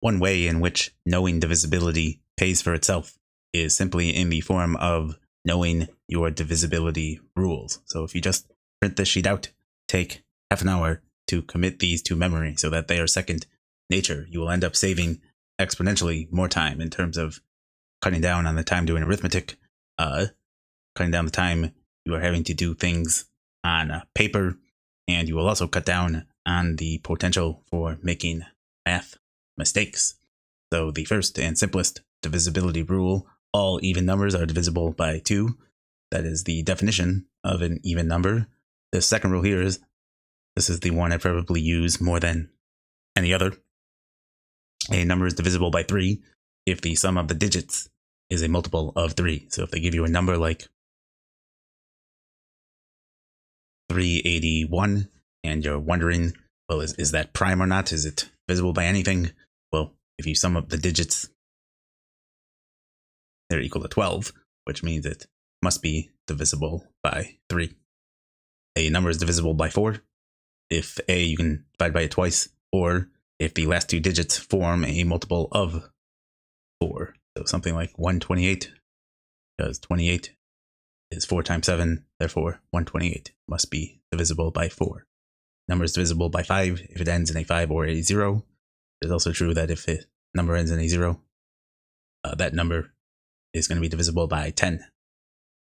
one way in which knowing divisibility pays for itself is simply in the form of knowing your divisibility rules. So if you just print this sheet out, take half an hour to commit these to memory so that they are second nature, you will end up saving exponentially more time in terms of cutting down on the time doing arithmetic, cutting down the time you are having to do things on paper, and you will also cut down on the potential for making math mistakes. So the first and simplest divisibility rule, all even numbers are divisible by 2. That is the definition of an even number. The second rule here is, this is the one I probably use more than any other. A number is divisible by 3 if the sum of the digits is a multiple of 3. So if they give you a number like 381 and you're wondering, well, is that prime or not? Is it divisible by anything? Well, if you sum up the digits, they're equal to 12, which means it must be divisible by 3. A number is divisible by 4 if A, you can divide by it twice, or if the last 2 digits form a multiple of 4. So something like 128, because 28 is 4 times 7, therefore 128 must be divisible by 4. Number is divisible by 5 if it ends in a 5 or a 0. It is also true that if a number ends in a 0, that number is going to be divisible by 10.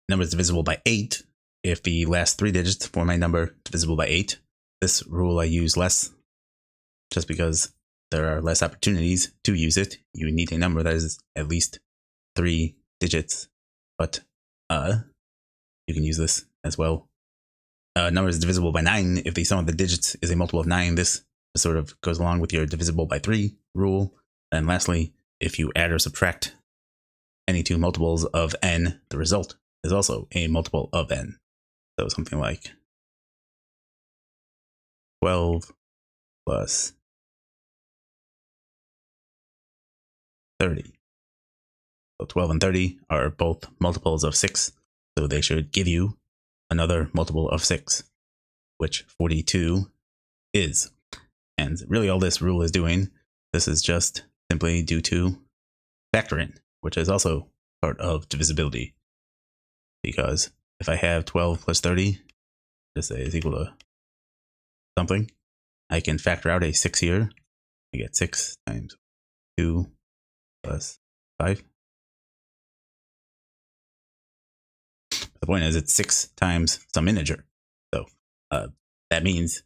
Number is divisible by 8 if the last 3 digits form a number divisible by 8. This rule I use less just because there are less opportunities to use it. You need a number that is at least 3 digits, but you can use this as well. Number is divisible by 9 if the sum of the digits is a multiple of 9. This sort of goes along with your divisible by 3 rule. And lastly, if you add or subtract any 2 multiples of n, the result is also a multiple of n. So something like 12 plus 30. So 12 and 30 are both multiples of 6, so they should give you another multiple of 6, which 42 is. And really all this rule is doing, this is just simply due to factoring, which is also part of divisibility. Because if I have 12 plus 30, just say is equal to something, I can factor out a 6 here. I get 6 times 2 plus 5. The point is it's 6 times some integer. So that means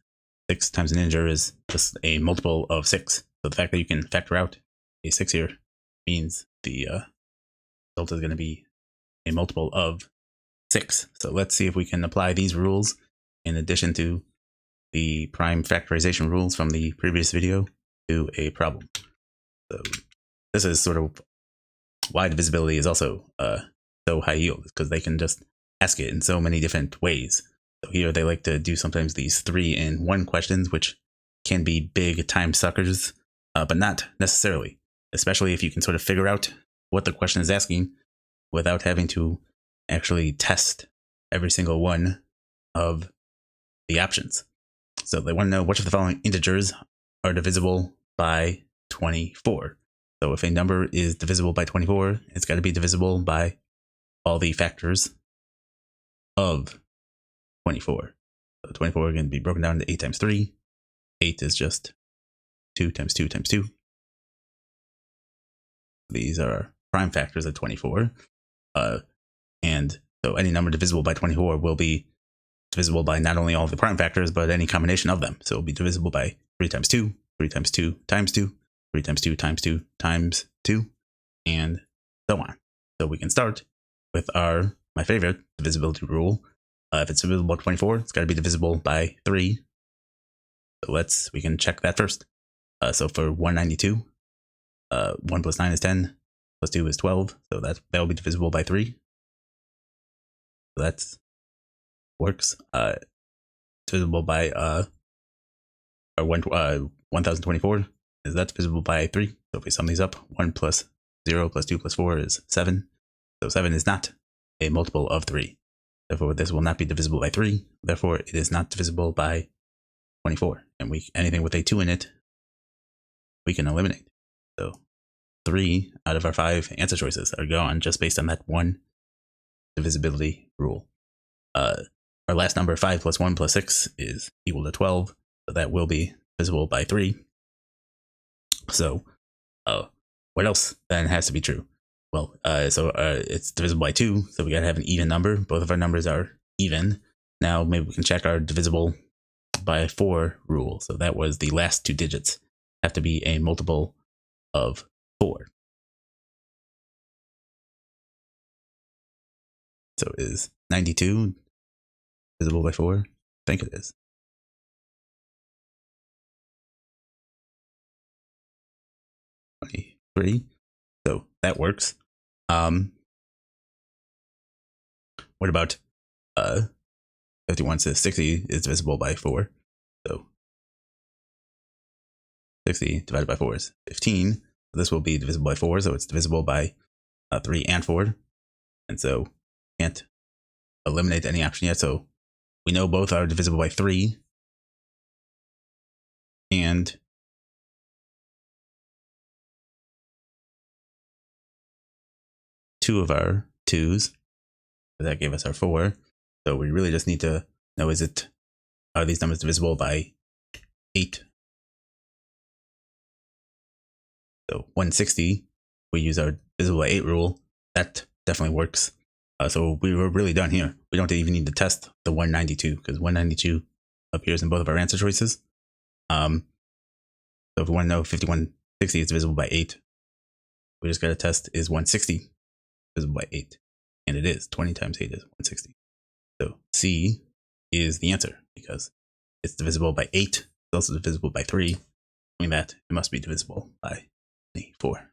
6 times an integer is just a multiple of 6. So the fact that you can factor out a 6 here means the result is going to be a multiple of 6. So let's see if we can apply these rules in addition to the prime factorization rules from the previous video to a problem. So this is sort of why divisibility is also so high yield, because they can just ask it in so many different ways. So here they like to do sometimes these 3-in-1 questions, which can be big time suckers, but not necessarily, especially if you can sort of figure out what the question is asking without having to actually test every single one of the options. So they want to know which of the following integers are divisible by 24. So if a number is divisible by 24, it's got to be divisible by all the factors of 24. So 24 is going to be broken down into 8 times 3. 8 is just 2 times 2 times 2. These are prime factors of 24. And so any number divisible by 24 will be divisible by not only all the prime factors, but any combination of them. So it'll be divisible by 3 times 2, 3 times 2 times 2, 3 times 2 times 2 times 2, and so on. So we can start with my favorite divisibility rule. If it's divisible by 24, it's got to be divisible by 3. So we can check that first. So for 192, 1 plus 9 is 10, plus 2 is 12. So that will be divisible by 3. So that works. Divisible by 1024. Is that divisible by 3? So if we sum these up, 1 plus 0 plus 2 plus 4 is 7. So 7 is not a multiple of 3. Therefore, this will not be divisible by 3. Therefore, it is not divisible by 24. And anything with a 2 in it, we can eliminate. So 3 out of our 5 answer choices are gone just based on that one divisibility rule. Our last number, 5 plus 1 plus 6, is equal to 12. So that will be divisible by 3. So what else then has to be true? Well, it's divisible by 2, so we gotta have an even number. Both of our numbers are even. Now maybe we can check our divisible by 4 rule. So that was the last 2 digits have to be a multiple of 4. So is 92 divisible by 4? I think it is. 23. So that works. What about 51 says 60 is divisible by 4. So 60 divided by 4 is 15. So this will be divisible by 4, so it's divisible by 3 and 4. And so can't eliminate any option yet. So we know both are divisible by 3. And two of our 2s. That gave us our 4. So we really just need to know, are these numbers divisible by 8? So 160, we use our divisible by 8 rule. That definitely works. So we were really done here. We don't even need to test the 192 because 192 appears in both of our answer choices. So if we want to know 5160 is divisible by 8, we just got to test is 160 divisible by 8. And it is. 20 times 8 is 160. So C is the answer because it's divisible by 8. It's also divisible by 3. Meaning that it must be divisible by 4.